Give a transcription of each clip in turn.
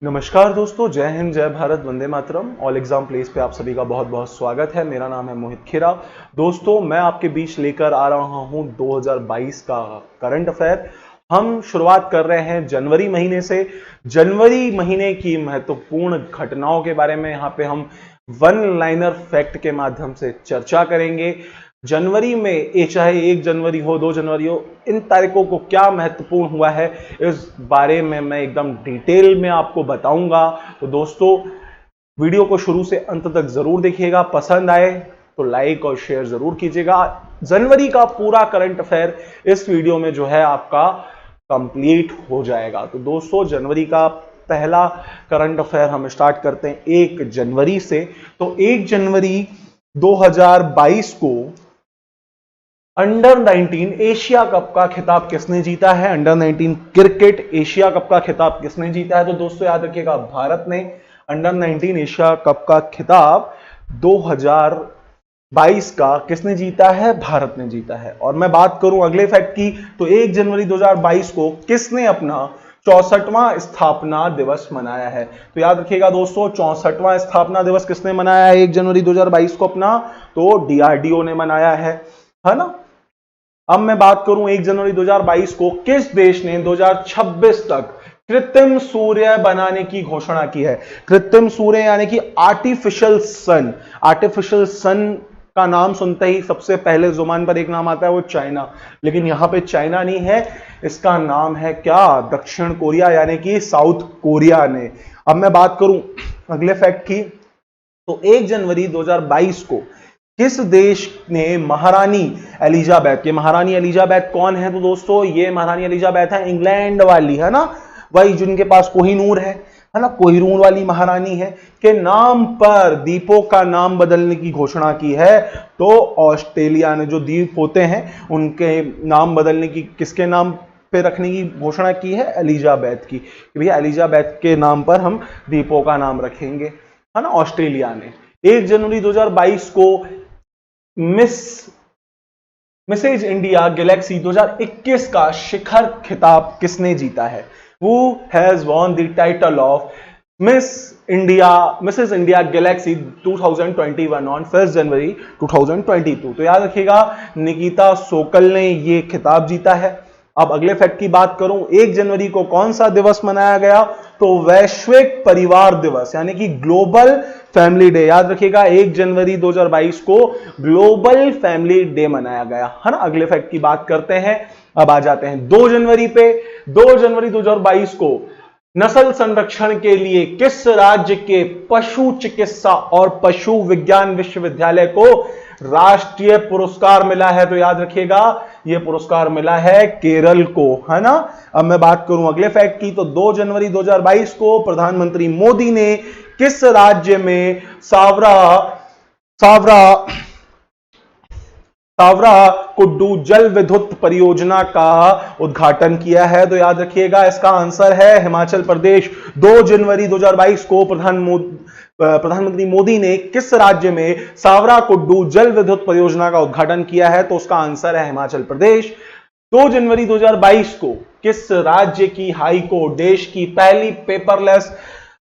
नमस्कार दोस्तों, जय हिंद, जय Bharat, Vande Mataram. All exam place पे आप सभी का बहुत बहुत स्वागत है। मेरा नाम है मोहित खेरा। दोस्तों, मैं आपके बीच लेकर आ रहा हूं 2022 का करंट अफेयर। हम शुरुआत कर रहे हैं जनवरी महीने से। जनवरी महीने की महत्वपूर्ण घटनाओं के बारे में यहाँ पे हम वन लाइनर फैक्ट के माध्यम से चर्चा करेंगे। जनवरी में चाहे 1 जनवरी हो, 2 जनवरी हो, इन तारीखों को क्या महत्वपूर्ण हुआ है इस बारे में मैं एकदम डिटेल में आपको बताऊंगा। तो दोस्तों, वीडियो को शुरू से अंत तक जरूर देखिएगा। पसंद आए तो लाइक और शेयर जरूर कीजिएगा। जनवरी का पूरा करंट अफेयर इस वीडियो में जो है आपका कंप्लीट हो जाएगा। तो दोस्तों, जनवरी का पहला करंट अफेयर हम स्टार्ट करते हैं 1 जनवरी से। तो 1 जनवरी 2022 को अंडर 19 एशिया कप का खिताब किसने जीता है? अंडर 19 क्रिकेट एशिया कप का खिताब किसने जीता है? तो दोस्तों याद रखिएगा, भारत ने अंडर 19 एशिया कप का खिताब 2022 का किसने जीता है? भारत ने जीता है। और मैं बात करूं अगले फैक्ट की, तो 1 जनवरी 2022 को किसने अपना 64वां स्थापना दिवस मनाया है? तो याद रखिएगा दोस्तों, 64वां स्थापना दिवस किसने मनाया है 1 जनवरी 2022 को अपना? तो डीआरडीओ ने मनाया है ना। अब मैं बात करूं 1 जनवरी 2022 को किस देश ने 2026 तक कृत्रिम सूर्य बनाने की घोषणा की है? कृत्रिम सूर्य यानी कि आर्टिफिशियल सन। आर्टिफिशियल सन का नाम सुनते ही सबसे पहले जुबान पर एक नाम आता है, वो चाइना। लेकिन यहां पे चाइना नहीं है, इसका नाम है क्या? दक्षिण कोरिया यानी कि साउथ कोरिया ने। अब मैं बात करूं अगले फैक्ट की, तो 1 जनवरी 2022 को किस देश ने महारानी एलिजाबेथ, ये महारानी एलिजाबेथ कौन है? तो दोस्तों, ये महारानी एलिजाबेथ है इंग्लैंड वाली, है ना, वही जिनके पास कोहिनूर है ना, कोहिनूर वाली महारानी है, के नाम पर द्वीपों का नाम बदलने की घोषणा की है। तो ऑस्ट्रेलिया ने जो द्वीप होते हैं उनके नाम बदलने की, किसके नाम पे रखने की घोषणा की है? एलिजाबेथ की। भैया एलिजाबेथ के नाम पर हम द्वीपों का नाम रखेंगे, है ना, ऑस्ट्रेलिया ने। 1 जनवरी 2022 को मिसेज इंडिया गैलेक्सी 2021 का शिखर खिताब किसने जीता है? Who has won the title of Mrs India Galaxy 2021 on 1 January 2022? तो याद रखिएगा, निकिता सोकल ने ये खिताब जीता है। अब अगले फैक्ट की बात करूं, 1 जनवरी को कौन सा दिवस मनाया गया? तो वैश्विक परिवार दिवस यानी कि ग्लोबल फैमिली डे। याद रखिएगा, 1 जनवरी 2022 को ग्लोबल फैमिली डे मनाया गया, है ना। अगले फैक्ट की बात करते हैं। अब आ जाते हैं 2 जनवरी पे। 2 जनवरी 2022 को नस्ल संरक्षण के लिए किस राज्य के पशु चिकित्सा और पशु विज्ञान विश्वविद्यालय को राष्ट्रीय पुरस्कार मिला है? तो याद रखिएगा, यह पुरस्कार मिला है केरल को, है ना। अब मैं बात करूं अगले फैक्ट की, तो 2 जनवरी 2022 को प्रधानमंत्री मोदी ने किस राज्य में सावरा कुड्डू जल विद्युत परियोजना का उद्घाटन किया है? तो याद रखिएगा, इसका आंसर है हिमाचल प्रदेश। 2 जनवरी 2022 को प्रधानमंत्री मोदी ने किस राज्य में सावरा कुड्डू जल विद्युत परियोजना का उद्घाटन किया है? तो उसका आंसर है हिमाचल प्रदेश। 2 जनवरी 2022 को किस राज्य की हाई कोर्ट देश की पहली पेपरलेस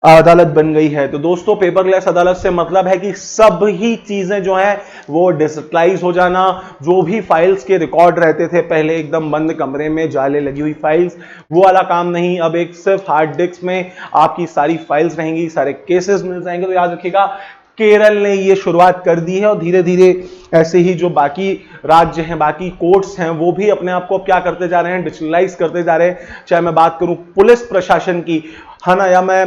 अदालत बन गई है? तो दोस्तों, पेपरलेस अदालत से मतलब है कि सब ही चीजें जो हैं वो डिजिटलाइज हो जाना। जो भी फाइल्स के रिकॉर्ड रहते थे पहले एकदम बंद कमरे में जाले लगी हुई फाइल्स, वो वाला काम नहीं। अब एक सिर्फ हार्ड डिस्क में आपकी सारी फाइल्स रहेंगी, सारे केसेस मिल जाएंगे। तो याद रखिएगा, केरल ने ये शुरुआत कर दी है और धीरे धीरे ऐसे ही जो बाकी राज्य हैं, बाकी कोर्ट्स हैं, वो भी अपने आप को क्या करते जा रहे हैं? डिजिटलाइज करते जा रहे हैं। चाहे मैं बात करूं पुलिस प्रशासन की, है ना, या मैं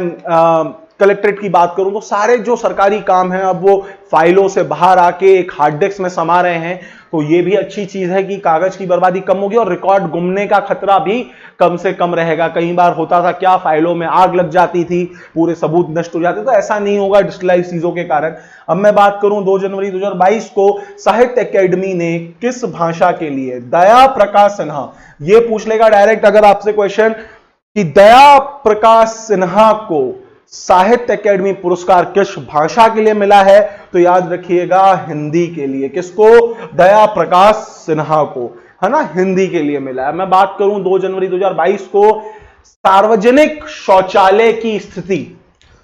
कलेक्ट्रेट की बात करूं, तो सारे जो सरकारी काम हैं अब वो फाइलों से बाहर आके एक हार्ड डिस्क में समा रहे हैं। तो ये भी अच्छी चीज है कि कागज की बर्बादी कम होगी और रिकॉर्ड गुमने का खतरा भी कम से कम रहेगा। कई बार होता था क्या, फाइलों में आग लग जाती थी, पूरे सबूत नष्ट हो जाते, तो ऐसा नहीं होगा डिजिटलाइज चीजों के कारण। अब मैं बात करूं 2 जनवरी 2022 को साहित्य अकेडमी ने किस भाषा के लिए दया प्रकाश सिन्हा, ये पूछ लेगा डायरेक्ट अगर आपसे क्वेश्चन कि दया प्रकाश सिन्हा को साहित्य अकेडमी पुरस्कार किस भाषा के लिए मिला है? तो याद रखिएगा, हिंदी के लिए। किसको? दया प्रकाश सिन्हा को, है ना, हिंदी के लिए मिला है। मैं बात करूं 2 जनवरी 2022 को सार्वजनिक शौचालय की स्थिति,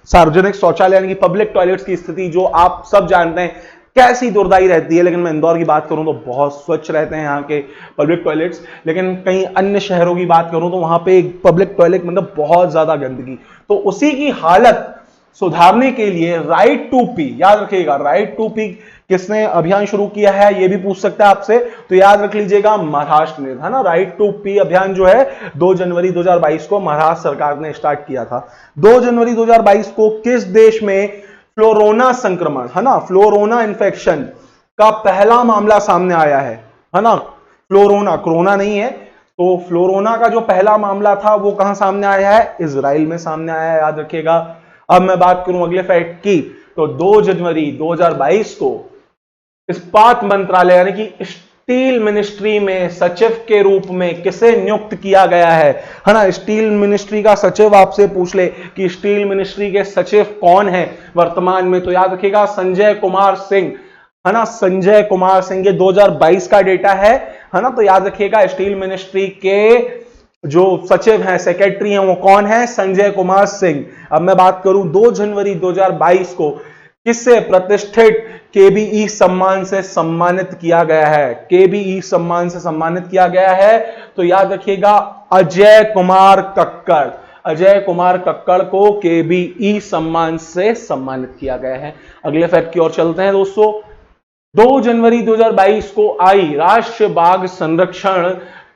सार्वजनिक शौचालय यानी कि पब्लिक टॉयलेट्स की स्थिति जो आप सब जानते हैं कैसी दुर्दाई रहती है, लेकिन मैं इंदौर की बात करूं तो बहुत स्वच्छ रहते हैं यहाँ के पब्लिक टॉयलेट्स, लेकिन कई अन्य शहरों की बात करूं तो वहां पे पब्लिक टॉयलेट मतलब बहुत ज्यादा गंदगी। तो उसी की हालत सुधारने के लिए राइट टू पी, याद रखिएगा राइट टू पी किसने अभियान शुरू किया है, ये भी पूछ सकता है आपसे, तो याद रख लीजिएगा महाराष्ट्र ने, है ना। राइट टू पी अभियान जो है 2 जनवरी 2022 को महाराष्ट्र सरकार ने स्टार्ट किया था। 2 जनवरी 2022 को किस देश में फ्लोरोना संक्रमण, है ना, फ्लोरोना इन्फेक्शन का पहला मामला सामने आया है ना। फ्लोरोना, कोरोना नहीं है, तो फ्लोरोना का जो पहला मामला था वो कहां सामने आया है, इजराइल में सामने आया है, याद रखिएगा। अब मैं बात करूं अगले फैक्ट की, तो 2 जनवरी 2022 को इस्पात मंत्रालय यानी कि स्टील मिनिस्ट्री में सचिव के रूप में किसे नियुक्त किया गया है ना। स्टील मिनिस्ट्री का सचिव आपसे पूछ ले कि स्टील मिनिस्ट्री के सचिव कौन है वर्तमान में, तो याद रखिएगा संजय कुमार सिंह, है ना, संजय कुमार सिंह। ये 2022 का डेटा है ना, तो याद रखिएगा स्टील मिनिस्ट्री के जो सचिव हैं, सेक्रेटरी हैं, वो कौन है, संजय कुमार सिंह। अब मैं बात करूं 2 जनवरी 2022 को किससे प्रतिष्ठित केबीई सम्मान से सम्मानित किया गया है, केबीई सम्मान से सम्मानित किया गया है, तो याद रखिएगा अजय कुमार कक्कड़, अजय कुमार कक्कड़ को केबीई सम्मान से सम्मानित किया गया है। अगले फैक्ट की ओर चलते हैं दोस्तों। 2 जनवरी 2022 को आई राष्ट्रीय बाघ संरक्षण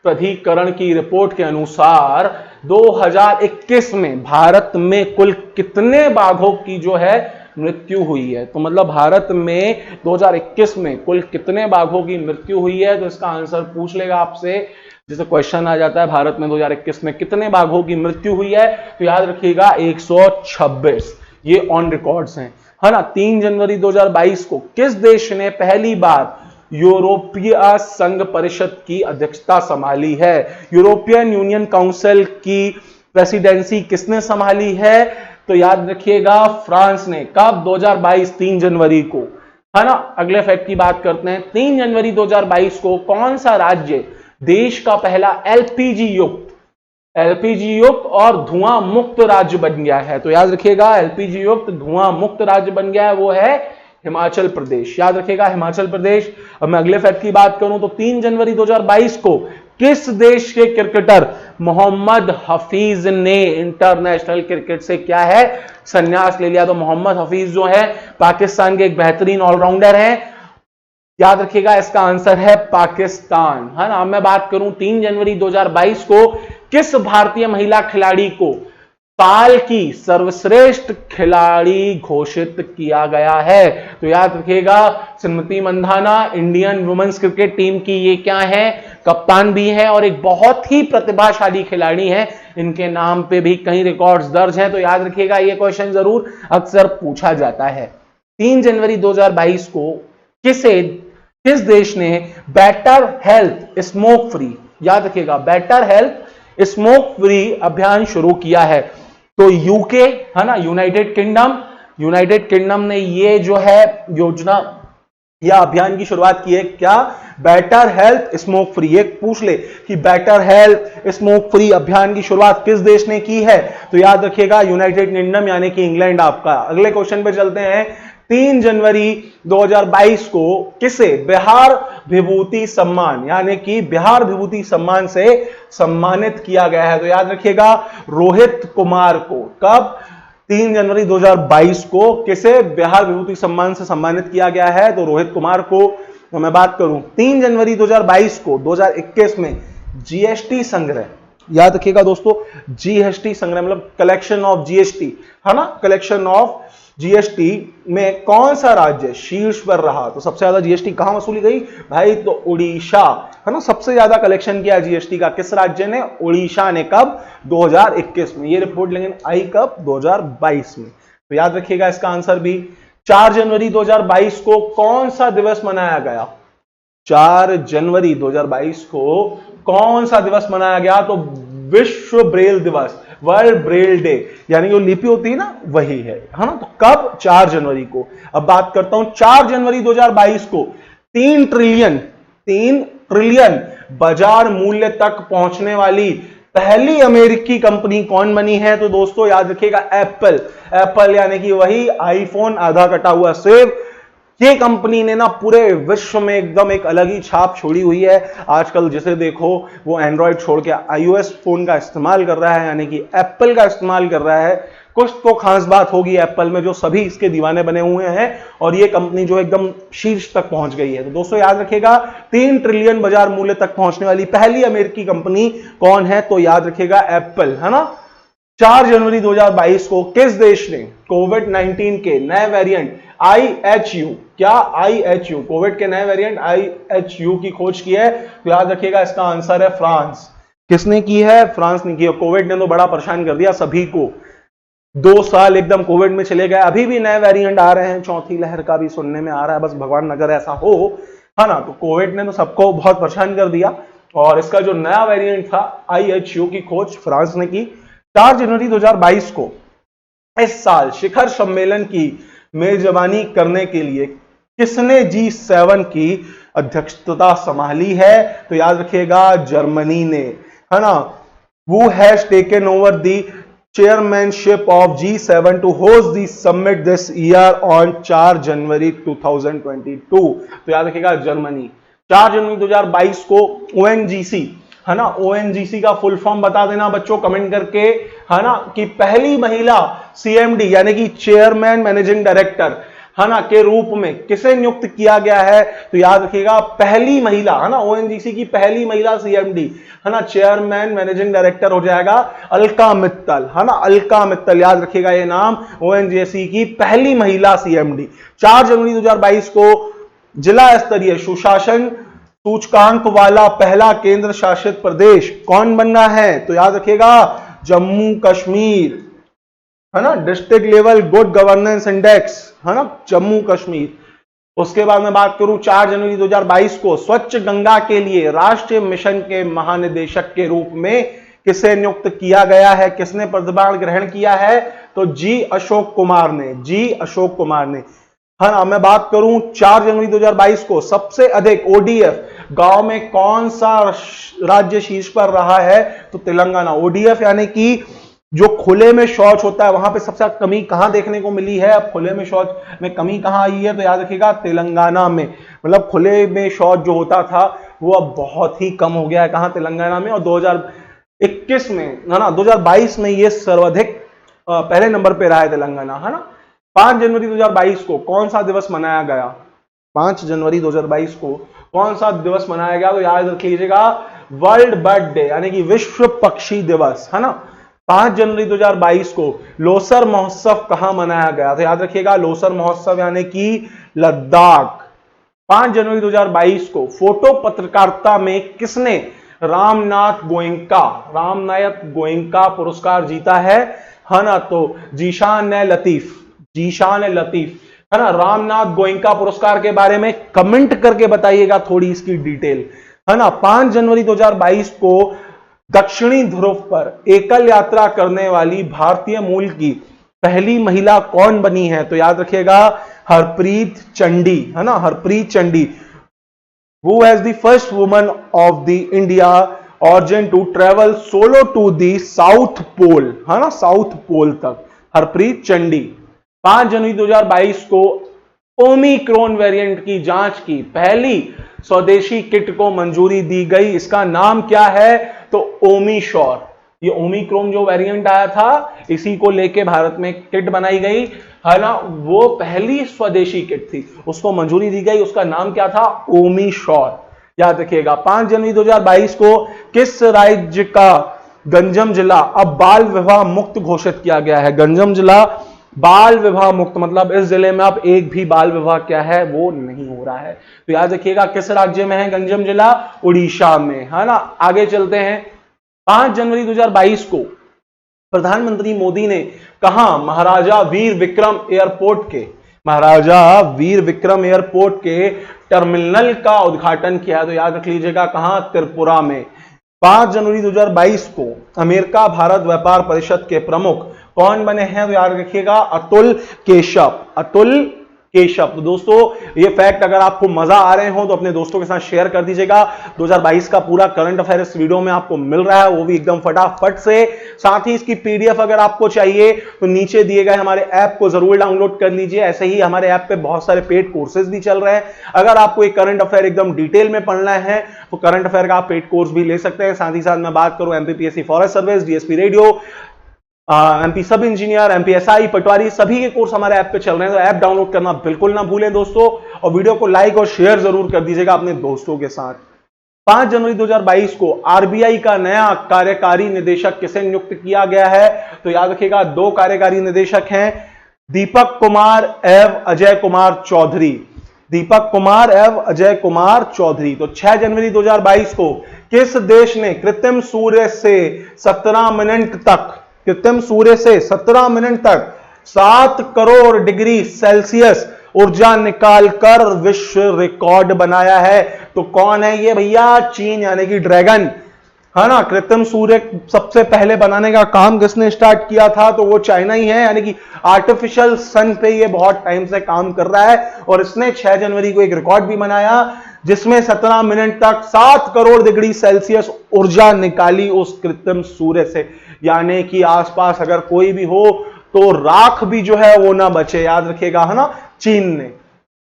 प्राधिकरण की रिपोर्ट के अनुसार 2021 में भारत में कुल कितने बाघों की जो है मृत्यु हुई है, तो मतलब भारत में 2021 में कुल कितने बाघों की मृत्यु हुई है, तो इसका आंसर पूछ लेगा आपसे। जैसे क्वेश्चन आ जाता है भारत में 2021 में कितने बाघों की मृत्यु हुई है, तो याद रखिएगा 126, ये ऑन रिकॉर्ड्स हैं, है ना। 3 जनवरी 2022 को किस देश ने पहली बार यूरोपीय संघ परिषद की अध्यक्षता संभाली है, यूरोपियन यूनियन काउंसिल की प्रेसिडेंसी किसने संभाली है, तो याद रखिएगा फ्रांस ने। कब, 2022 3 जनवरी को, है ना। अगले फैक्ट की बात करते हैं। 3 जनवरी 2022 को कौन सा राज्य देश का पहला एलपीजी युक्त और धुआं मुक्त राज्य बन गया है, तो याद रखिएगा एलपीजी युक्त धुआं मुक्त राज्य बन गया है, वो है हिमाचल प्रदेश, याद रखिएगा हिमाचल प्रदेश। अब मैं अगले फैक्ट की बात करूं तो 3 जनवरी 2022 को किस देश के क्रिकेटर मोहम्मद हफीज ने इंटरनेशनल क्रिकेट से क्या है, संन्यास ले लिया। तो मोहम्मद हफीज जो है पाकिस्तान के एक बेहतरीन ऑलराउंडर हैं, याद रखिएगा इसका आंसर है पाकिस्तान, है ना। मैं बात करूं 3 जनवरी 2022 को किस भारतीय महिला खिलाड़ी को साल की सर्वश्रेष्ठ खिलाड़ी घोषित किया गया है, तो याद रखिएगा Smriti Mandhana, Indian women's cricket team की ये क्या है, कप्तान भी है और एक बहुत ही प्रतिभाशाली खिलाड़ी है, इनके नाम पे भी कई रिकॉर्ड्स दर्ज हैं, तो याद रखिएगा ये क्वेश्चन जरूर अक्सर पूछा जाता है। 3 जनवरी 2022 को किस देश ने बेटर हेल्थ स्मोक फ्री, याद रखिएगा बेटर हेल्थ स्मोक फ्री अभियान शुरू किया है, तो यूके, है ना, यूनाइटेड किंगडम ने ये जो है योजना या अभियान की शुरुआत की है, क्या, बेटर हेल्थ स्मोक फ्री। एक पूछ ले कि बेटर हेल्थ स्मोक फ्री अभियान की शुरुआत किस देश ने की है, तो याद रखिएगा यूनाइटेड किंगडम यानी कि इंग्लैंड आपका। अगले क्वेश्चन पे चलते हैं। 3 जनवरी 2022 को किसे बिहार विभूति सम्मान यानी कि बिहार विभूति सम्मान से सम्मानित किया गया है, तो याद रखिएगा रोहित कुमार को। कब, 3 जनवरी 2022 को किसे बिहार विभूति सम्मान से सम्मानित किया गया है, तो रोहित कुमार को। तो मैं बात करूं 3 जनवरी 2022 को 2021 में जीएसटी संग्रह, याद रखिएगा दोस्तों जीएसटी संग्रह मतलब कलेक्शन ऑफ जीएसटी, है ना, कलेक्शन ऑफ जीएसटी में कौन सा राज्य शीर्ष पर रहा, तो सबसे ज्यादा जीएसटी कहां वसूली गई भाई, तो उड़ीसा, है ना, सबसे ज्यादा कलेक्शन किया जीएसटी का किस राज्य ने, उड़ीसा ने। कब, 2021 में। ये रिपोर्ट लेकिन आई कब, 2022 में, तो याद रखिएगा इसका आंसर भी। 4 जनवरी 2022 को कौन सा दिवस मनाया गया, 4 जनवरी 2022 को कौन सा दिवस मनाया गया, तो विश्व ब्रेल दिवस, वर्ल्ड ब्रेल डे, यानी जो लिपि होती है ना वही है ना। तो कब, 4 जनवरी को। अब बात करता हूं 4 जनवरी 2022 को 3 ट्रिलियन बाजार मूल्य तक पहुंचने वाली पहली अमेरिकी कंपनी कौन बनी है? तो दोस्तों याद रखिएगा एप्पल। एप्पल यानी कि वही आईफोन आधा कटा हुआ सेब। ये कंपनी ने ना पूरे विश्व में एकदम एक अलग ही छाप छोड़ी हुई है। आजकल जिसे देखो वो एंड्रॉयड छोड़ के आईओएस फोन का इस्तेमाल कर रहा है, यानी कि एप्पल का इस्तेमाल कर रहा है। कुछ तो खास बात होगी एप्पल में जो सभी इसके दीवाने बने हुए हैं, और ये कंपनी जो एकदम शीर्ष तक पहुंच गई है। तो दोस्तों याद रखिएगा 3 ट्रिलियन बाजार मूल्य तक पहुंचने वाली पहली अमेरिकी कंपनी कौन है? तो याद रखिएगा एप्पल, है ना। 4 जनवरी 2022 को किस देश ने कोविड-19 के नए वेरिएंट IHU, क्या IHU, कोविड के नए वेरिएंट IHU की खोज की है? तो याद रखिएगा इसका आंसर है फ्रांस। किसने की है? फ्रांस ने की है। कोविड ने तो बड़ा परेशान कर दिया सभी को, 2 साल एकदम कोविड में चले गए। अभी भी नए वेरिएंट आ रहे हैं, चौथी लहर का भी सुनने में आ रहा है, बस भगवान नगर ऐसा हो, है ना। तो कोविड ने तो सबको बहुत परेशान कर दिया, और इसका जो नया वेरिएंट था IHU की खोज फ्रांस ने की। 4 जनवरी 2022 को इस साल शिखर सम्मेलन की मेजबानी करने के लिए किसने G7 की अध्यक्षता संभाली है? तो याद रखिएगा जर्मनी ने, है ना। Who has taken over the chairmanship of G7 to host the summit this year on 4 जनवरी 2022? तो याद रखिएगा जर्मनी। 4 जनवरी 2022 को ONGC, है ना, ONGC का फुल फॉर्म बता देना बच्चों कमेंट करके, है ना, कि पहली महिला CMD यानी कि चेयरमैन मैनेजिंग डायरेक्टर, है ना, के रूप में किसे नियुक्त किया गया है? तो याद रखिएगा पहली महिला, है ना, ONGC की पहली महिला CMD, है ना, चेयरमैन मैनेजिंग डायरेक्टर हो जाएगा अलका मित्तल, है ना, अलका मित्तल। याद रखिएगा ये नाम, ONGC की पहली महिला CMD। 4 जनवरी 2022 को जिला स्तरीय सुशासन सूचकांक वाला पहला केंद्र शासित प्रदेश कौन बनना है? तो याद रखिएगा जम्मू कश्मीर, है ना, district level good governance index, है ना, जम्मू कश्मीर। उसके बाद मैं बात करूं 4 जनवरी 2022 को स्वच्छ गंगा के लिए राष्ट्रीय मिशन के महानिदेशक के रूप में किसे नियुक्त किया गया है? किसने पदभार ग्रहण किया है? तो जी अशोक कुमार ने, जी अशोक कुमार ने, है ना। मैं बात करूं 4 जनवरी 2022 को सबसे अधिक ODF गांव में कौन सा राज्य शीर्ष पर रहा है? तो तेलंगाना। ODF यानी कि जो खुले में शौच होता है, वहां पे सबसे कमी कहां देखने को मिली है? अब खुले में शौच में कमी कहां आई है? तो याद रखिएगा तेलंगाना में, मतलब खुले में शौच जो होता था वो अब बहुत ही कम हो गया है। कहां? तेलंगाना में। और 2021 में, है ना, 2022 में ये सर्वाधिक पहले नंबर पे रहा है तेलंगाना, है ना। 5 जनवरी 2022 को कौन सा दिवस मनाया गया? 5 जनवरी 2022 को कौन सा दिवस मनाया गया? तो याद रख लीजिएगा वर्ल्ड बर्ड डे, यानी कि विश्व पक्षी दिवस, है ना। 5 जनवरी 2022 को लोसर महोत्सव कहां मनाया गया? तो याद रखिएगा लोसर महोत्सव यानी कि लद्दाख। 5 जनवरी 2022 को फोटो पत्रकारिता में किसने रामनाथ गोयनका पुरस्कार जीता है ना? तो जीशान लतीफ, है ना। रामनाथ गोयनका पुरस्कार के बारे में कमेंट करके बताइएगा थोड़ी इसकी डिटेल, है ना। 5 जनवरी 2022 को दक्षिणी ध्रुव पर एकल यात्रा करने वाली भारतीय मूल की पहली महिला कौन बनी है? तो याद रखिएगा हरप्रीत चंडी, है ना, Harpreet Chandi. Who has the first woman of the India origin to travel solo to the South Pole, है ना, साउथ पोल तक, हरप्रीत चंडी। 5 जनवरी 2022 को ओमिक्रॉन वेरिएंट की जांच की पहली स्वदेशी किट को मंजूरी दी गई। इसका नाम क्या है? तो ओमिश्योर। ये ओमिक्रॉन जो वेरिएंट आया था इसी को लेके भारत में किट बनाई गई, है ना। वो पहली स्वदेशी किट थी, उसको मंजूरी दी गई। उसका नाम क्या था? ओमिश्योर। याद रखिएगा। 5 जनवरी 2022 को किस राज्य का गंजम जिला अब बाल विवाह मुक्त घोषित किया गया है? गंजम जिला बाल विवाह मुक्त, मतलब इस जिले में अब एक भी बाल विवाह क्या है वो नहीं हो रहा है। तो याद रखिएगा किस राज्य में है गंजम जिला? उड़ीसा में, है ना। आगे चलते हैं। 5 जनवरी 2022 को प्रधानमंत्री मोदी ने कहा महाराजा वीर विक्रम एयरपोर्ट के टर्मिनल का उद्घाटन किया? तो याद रख लीजिएगा कहां? त्रिपुरा में। 5 जनवरी 2022 को अमेरिका भारत व्यापार परिषद के प्रमुख कौन बने हैं? तो याद रखिएगा अतुल केशव, अतुल केशव। तो दोस्तों ये फैक्ट अगर आपको मजा आ रहे हो तो अपने दोस्तों के साथ शेयर कर दीजिएगा। 2022 का पूरा करंट अफेयर इस वीडियो में आपको मिल रहा है, वो भी एकदम फटाफट से। साथ ही इसकी पीडीएफ अगर आपको चाहिए तो नीचे दिए गए हमारे ऐप को जरूर डाउनलोड कर लीजिए। ऐसे ही हमारे ऐप पे बहुत सारे पेड कोर्सेज भी चल रहे हैं। अगर आपको एक करंट अफेयर एकदम डिटेल में पढ़ना है तो करंट अफेयर का आप पेड कोर्स भी ले सकते हैं। साथ ही साथ मैं बात करूं MPPSC forest service, DSP radio, MP सब इंजीनियर, एमपीएसआई, पटवारी, सभी के कोर्स हमारे ऐप पे चल रहे हैं। तो ऐप डाउनलोड करना बिल्कुल ना भूलें दोस्तों, और वीडियो को लाइक और शेयर जरूर कर दीजिएगा अपने दोस्तों के साथ। 5 जनवरी 2022 को आरबीआई का नया कार्यकारी निदेशक किसे नियुक्त किया गया है? तो याद रखिएगा 2 कार्यकारी निदेशक हैं, दीपक कुमार एवं अजय कुमार चौधरी। दीपक कुमार एवं अजय कुमार चौधरी। तो 6 जनवरी 2022 को किस देश ने कृत्रिम सूर्य से 17 मिनट तक 7 करोड़ डिग्री सेल्सियस ऊर्जा निकालकर विश्व रिकॉर्ड बनाया है? तो कौन है ये भैया? चीन, यानी कि ड्रैगन, है ना। कृत्रिम सूर्य सबसे पहले बनाने का काम किसने स्टार्ट किया था? तो वो चाइना ही है, यानी कि आर्टिफिशियल सन पे ये बहुत टाइम से काम कर रहा है। और इसने 6 जनवरी को एक रिकॉर्ड भी बनाया जिसमें 17 मिनट तक 7 करोड़ डिग्री सेल्सियस ऊर्जा निकाली उस कृत्रिम सूर्य से। यानी कि आसपास अगर कोई भी हो तो राख भी जो है वो ना बचे, याद रखिएगा, है ना। चीन ने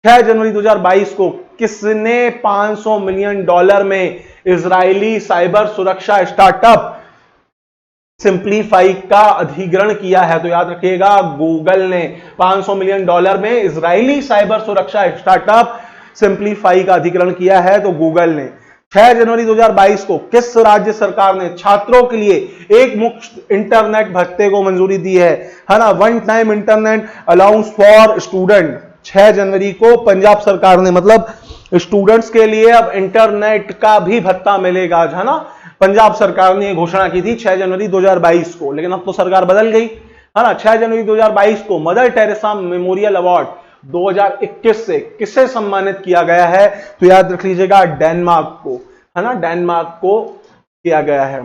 6 जनवरी 2022 को किसने $500 मिलियन में इजरायली साइबर सुरक्षा स्टार्टअप सिंप्लीफाई का अधिग्रहण किया है? तो याद रखिएगा गूगल ने $500 मिलियन में इजरायली साइबर सुरक्षा स्टार्टअप सिंप्लीफाई का अधिग्रहण किया है, तो गूगल ने। 6 जनवरी 2022 को किस राज्य सरकार ने छात्रों के लिए एक मुफ्त इंटरनेट भत्ते को मंजूरी दी है ना? One time internet allowance for student. 6 जनवरी को पंजाब सरकार ने, मतलब स्टूडेंट्स के लिए अब इंटरनेट का भी भत्ता मिलेगा, है ना। पंजाब सरकार ने यह घोषणा की थी 6 जनवरी 2022 को, लेकिन अब तो सरकार बदल गई, है ना। 6 जनवरी 2022 को मदर टेरेसा मेमोरियल अवार्ड 2021 से किसे सम्मानित किया गया है? तो याद रख लीजिएगा डेनमार्क को, है ना, डेनमार्क को किया गया है।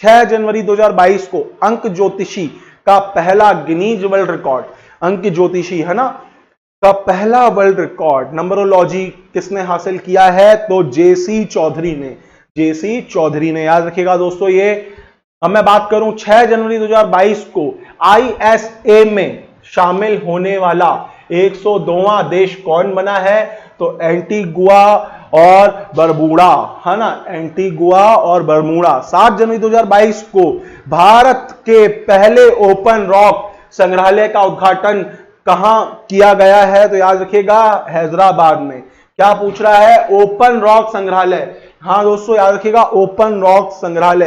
6 जनवरी 2022 को अंक ज्योतिषी का पहला गिनीज वर्ल्ड रिकॉर्ड, अंक ज्योतिषी, है ना, का पहला वर्ल्ड रिकॉर्ड नंबरोलॉजी किसने हासिल किया है? तो जेसी चौधरी ने, जेसी चौधरी ने। याद रखिएगा दोस्तों ये। अब मैं बात करूं 6 जनवरी 2022 को आईएसए में शामिल होने वाला 102वां देश कौन बना है? तो एंटीगुआ और बरमूडा, है ना, एंटीगुआ और बरमूडा। 7 जनवरी 2022 को भारत के पहले ओपन रॉक संग्रहालय का उद्घाटन कहां किया गया है? तो याद रखिएगा हैदराबाद में। क्या पूछ रहा है? ओपन रॉक संग्रहालय। हाँ दोस्तों याद रखिएगा ओपन रॉक संग्रहालय,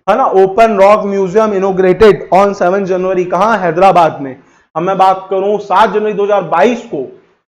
है ना। Open rock museum inaugurated on 7 जनवरी, कहां? हैदराबाद में। अब मैं बात करूं 7 जनवरी 2022 को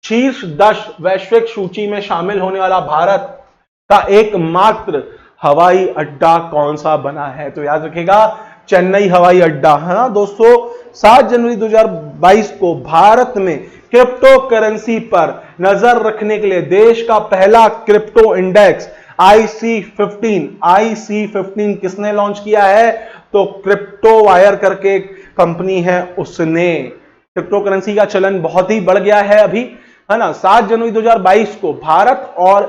शीर्ष 10 वैश्विक सूची में शामिल होने वाला भारत का एकमात्र हवाई अड्डा कौन सा बना है? तो याद रखिएगा चेन्नई हवाई अड्डा, है ना दोस्तों। 7 जनवरी 2022 को भारत में क्रिप्टो करेंसी पर नजर रखने के लिए देश का पहला क्रिप्टो इंडेक्स IC15 किसने लॉन्च किया है? तो क्रिप्टो वायर करके कंपनी है उसने। क्रिप्टो करेंसी का चलन बहुत ही बढ़ गया है अभी, है ना। 7 जनवरी 2022 को भारत और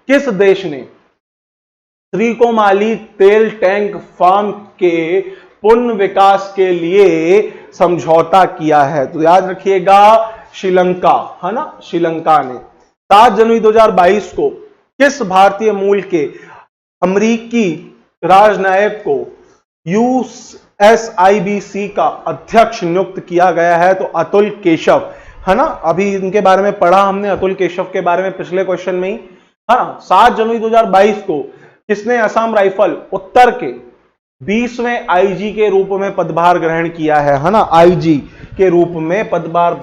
किस देश ने त्रिकोमाली तेल टैंक फार्म के पुनः विकास के लिए समझौता किया है? तो याद रखिएगा श्रीलंका, है ना, श्रीलंका ने। 7 जनवरी 2022 को किस भारतीय मूल के अमेरिकी राजनयिक को यूएसआईबीसी का अध्यक्ष नियुक्त किया गया है? तो अतुल केशव, है ना। अभी इनके बारे में पढ़ा हमने, अतुल केशव के बारे में पिछले क्वेश्चन में ही, है ना। 7 जनवरी 2022 को किसने असम राइफल उत्तर के 20वें आईजी के रूप में पदभार ग्रहण किया है ना। आईजी के रूप में पदभार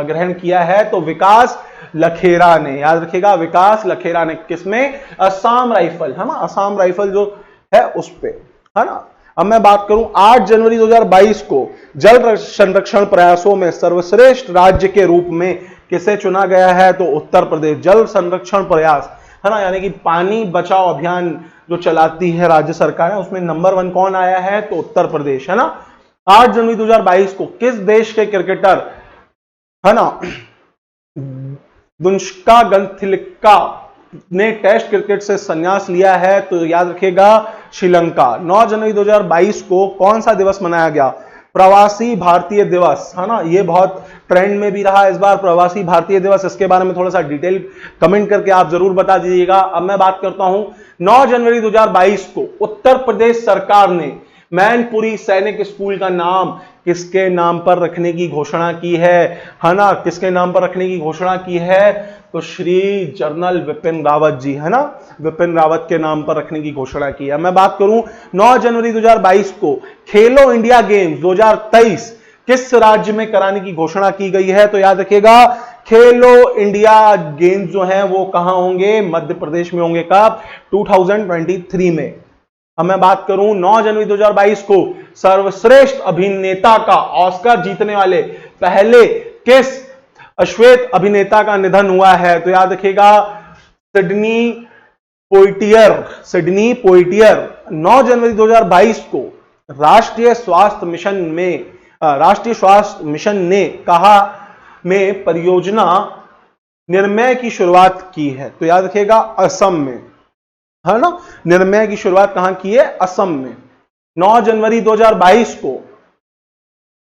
ग्रहण किया है? तो विकास लखेरा ने। याद रखिएगा विकास लखेरा ने। किसमें? असम राइफल, है ना, असम राइफल जो है उस पे, है ना। अब मैं बात करूं 8 जनवरी 2022 को जल संरक्षण प्रयासों में सर्वश्रेष्ठ राज्य के रूप में किसे चुना गया है? तो उत्तर प्रदेश। जल संरक्षण प्रयास, है ना, यानी कि पानी बचाओ अभियान जो चलाती है राज्य सरकार है, उसमें नंबर 1 कौन आया है? तो उत्तर प्रदेश, है ना। 8 जनवरी 2022 को किस देश के क्रिकेटर, है ना, दुष्का गंथिलिका ने टेस्ट क्रिकेट से संन्यास लिया है, तो याद रखिएगा श्रीलंका। 9 जनवरी 2022 को कौन सा दिवस मनाया गया? प्रवासी भारतीय दिवस, है ना, ये बहुत ट्रेंड में भी रहा इस बार प्रवासी भारतीय दिवस। इसके बारे में थोड़ा सा डिटेल कमेंट करके आप जरूर बता दीजिएगा। अब मैं बात करता हूं, 9 जनवरी 2022 को उत्तर प्रदेश सरकार ने मैनपुरी सैनिक स्कूल का नाम किसके नाम पर रखने की घोषणा की है ना, किसके नाम पर रखने की घोषणा की है? तो श्री जनरल विपिन रावत जी, है ना, विपिन रावत के नाम पर रखने की घोषणा की है। मैं बात करूं 9 जनवरी 2022 को खेलो इंडिया गेम्स 2023 किस राज्य में कराने की घोषणा की गई है? तो याद रखिएगा खेलो इंडिया गेम्स जो है वो कहां होंगे? मध्य प्रदेश में होंगे। कब? 2023 में। अब मैं बात करूं 9 जनवरी 2022 को सर्वश्रेष्ठ अभिनेता का ऑस्कर जीतने वाले पहले किस अश्वेत अभिनेता का निधन हुआ है? तो याद रखिएगा सिडनी पोइटियर। सिडनी पोइटियर 9 जनवरी 2022 को राष्ट्रीय स्वास्थ्य मिशन ने कहा में परियोजना निर्मय की शुरुआत की है? तो याद रखिएगा असम में, है ना, निर्मय की शुरुआत कहां की है? असम में। 9 जनवरी 2022 को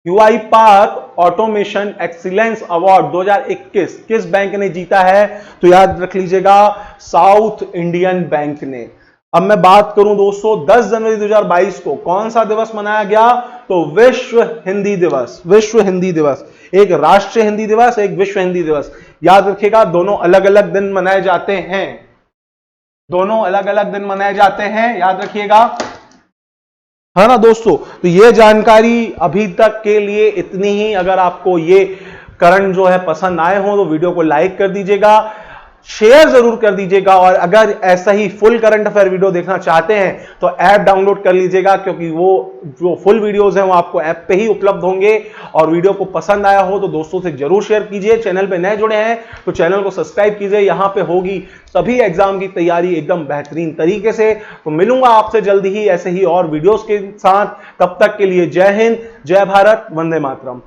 UI park automation excellence award 2021 किस बैंक ने जीता है? तो याद रख लीजिएगा साउथ इंडियन बैंक ने। अब मैं बात करूं दोस्तों 10 जनवरी 2022 को कौन सा दिवस मनाया गया? तो विश्व हिंदी दिवस। विश्व हिंदी दिवस, एक राष्ट्रीय हिंदी दिवस, एक विश्व हिंदी दिवस। याद रखिएगा दोनों अलग अलग दिन मनाए जाते हैं, दोनों अलग अलग दिन मनाए जाते हैं, याद रखिएगा, है ना दोस्तों। तो ये जानकारी अभी तक के लिए इतनी ही। अगर आपको ये करंट जो है पसंद आए हो तो वीडियो को लाइक कर दीजिएगा, शेयर जरूर कर दीजिएगा, और अगर ऐसा ही फुल करंट अफेयर वीडियो देखना चाहते हैं तो ऐप डाउनलोड कर लीजिएगा, क्योंकि वो जो फुल वीडियोस हैं वो आपको ऐप पे ही उपलब्ध होंगे। और वीडियो को पसंद आया हो तो दोस्तों से जरूर शेयर कीजिए। चैनल पे नए जुड़े हैं तो चैनल को सब्सक्राइब कीजिए, यहां पे होगी सभी एग्जाम की तैयारी एकदम बेहतरीन तरीके से। तो मिलूंगा आपसे जल्दी ही ऐसे ही और वीडियोस के साथ। तब तक के लिए जय हिंद, जय भारत, वंदे मातरम।